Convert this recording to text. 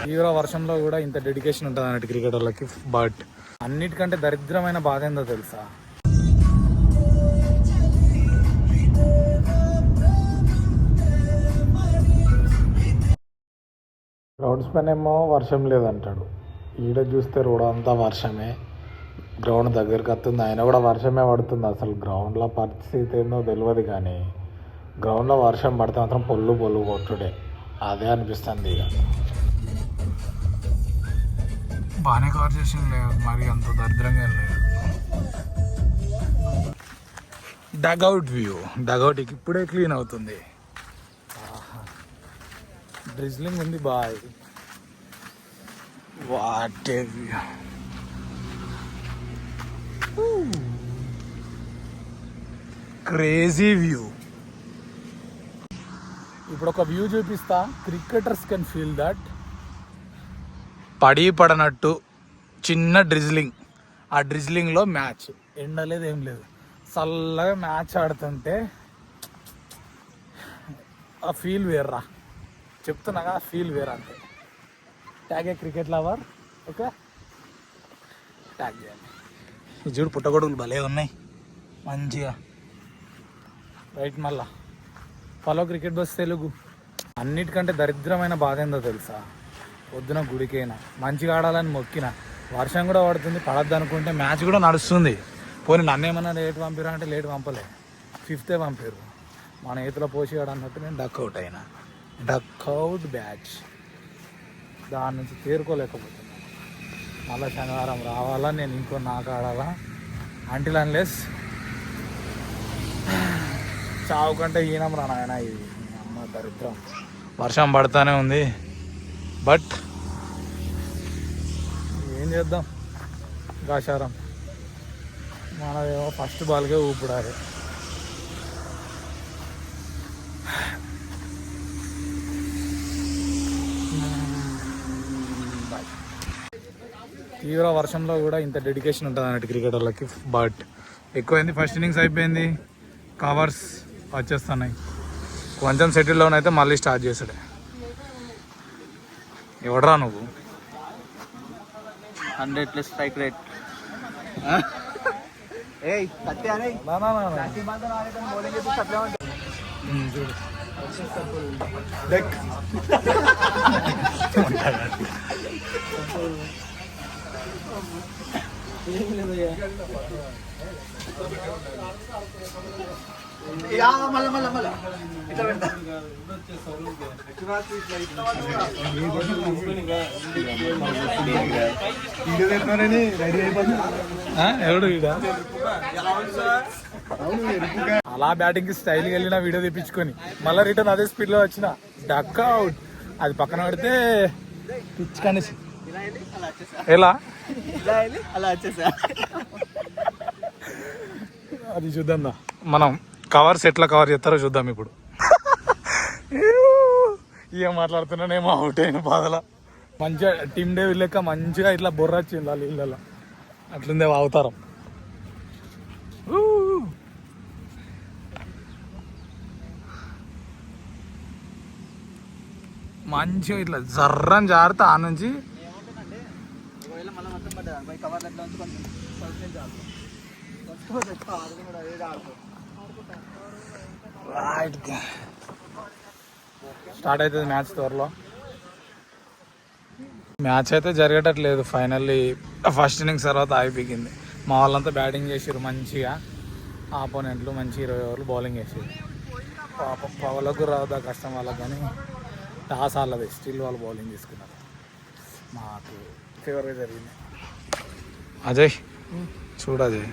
తీవ్ర వర్షంలో కూడా ఇంత డెడికేషన్ ఉంటుంది అన్నట్టు క్రికెట్ వాళ్ళకి. బట్ అన్నిటికంటే దరిద్రమైన బాధ ఏందో తెలుసా, గ్రౌండ్స్ పైన ఏమో వర్షం లేదంటాడు, ఈడ చూస్తే రోడ్ అంతా వర్షమే, గ్రౌండ్ దగ్గరికి వస్తుంది అయినా కూడా వర్షమే పడుతుంది. అసలు గ్రౌండ్లో పరిస్థితి ఏందో తెలియదు, కానీ గ్రౌండ్లో వర్షం పడితే మాత్రం పొల్లు కొట్టుడే అదే అనిపిస్తుంది. ఇక బాగానే కవర్ చేసిన లేదు, మరి అంత దరిద్రంగా లేదు. డగౌట్ వ్యూ, డగౌట్ ఇప్పుడే క్లీన్ అవుతుంది. డ్రిజ్లింగ్ ఉంది boy, what a view. Crazy view. ఇప్పుడు ఒక వ్యూ చూపిస్తా, క్రికెటర్స్ కెన్ ఫీల్ దట్. పడనట్టు చిన్న డ్రిజ్లింగ్, ఆ డ్రిజ్లింగ్లో మ్యాచ్, ఎండలేదు ఏం లేదు, చల్లగా మ్యాచ్ ఆడుతుంటే ఆ ఫీల్ వేర్రా, చెప్తున్నాగా ఫీల్ వేర్ అంతే. ట్యాగ్ ఏ క్రికెట్ లవర్, ఓకే ట్యాగ్ చేయండి. చూడు పుట్టగొడుగులు భలే ఉన్నాయి మంచిగా. రైట్, మళ్ళా ఫాలో క్రికెట్ బస్ తెలుగు. అన్నిటికంటే దరిద్రమైన బాధ ఏందో తెలుసా, పొద్దున గుడికైనా మంచిగా ఆడాలని మొక్కిన, వర్షం కూడా పడుతుంది, పడద్దు అనుకుంటే మ్యాచ్ కూడా నడుస్తుంది. పోనీ నన్ను ఏమన్నా లేట్ పంపిరా అంటే లేట్ పంపలే, 5th పంపారు. మన ఈతలో పోషిగాడు అన్నట్టు నేను డక్అవుట్ అయినా, డక్అవుట్ బ్యాచ్. దాని నుంచి తేరుకోలేకపోతున్నాను. మళ్ళీ శనివారం రావాలా, నేను ఇంకో నాకు ఆడాలా. అంటిల్ అన్లెస్ చావు కంటే ఈనం రానాయన, ఇది అమ్మ దరిద్రం. వర్షం పడుతూనే ఉంది, బట్ ఏం చేద్దాం, గాశారం మనదేమో ఫస్ట్ బాల్కే ఊపిడాలి. తీవ్ర వర్షంలో కూడా ఇంత డెడికేషన్ ఉంటుంది అన్నట్టు క్రికెట్ వాళ్ళకి. బట్ ఎక్కువైంది, ఫస్ట్ ఇన్నింగ్స్ అయిపోయింది, కవర్స్ వచ్చేస్తున్నాయి, కొంచెం సెటిల్ డౌన్ అయితే మళ్ళీ స్టార్ట్ చేసాడే. ఎవడరా నువ్వు? 100+ స్ట్రైక్ రేట్. చూడు ఎవడు అలా బ్యాటింగ్ స్టైల్కి వెళ్ళిన వీడియో తెప్పించుకొని మళ్ళీ రిటర్న్ అదే స్పీడ్లో వచ్చిన, డక్అవుట్. అది పక్కన పెడితే పిచ్ కనేసి ఎలా అలా వచ్చేసా. అది చూద్దాం, మనం కవర్స్ ఎట్లా కవర్ చేస్తారో చూద్దాం. ఇప్పుడు ఏం మాట్లాడుతున్నానేమో అవుట్ అయిన బాధలా. మంచిగా టీమ్ డే లెక్క మంచిగా ఇట్లా బొర్ర వచ్చింది వాళ్ళు ఇళ్ళలో, అట్లుందే అవతారం. మంచిగా ఇట్లా జర్రని జారితే ఆ నుంచి స్టార్ట్ అవుతుంది మ్యాచ్ త్వరలో. మ్యాచ్ అయితే జరగటట్లేదు, ఫైనల్లీ ఫస్ట్ ఇన్నింగ్స్ తర్వాత ఆగిపోయింది. మా వాళ్ళంతా బ్యాటింగ్ చేసారు మంచిగా, ఆపోనెంట్లు మంచి 20 ఓవర్లు బౌలింగ్ వేసారు. పాపం వాళ్ళకు రాదా కష్టం వాళ్ళకి, కానీ టాస్ వాళ్ళది, స్టిల్ వాళ్ళు బౌలింగ్ తీసుకున్నారు. మాకు ఫేవర్గా జరిగింది. అజయ్ చూడు అజయ్.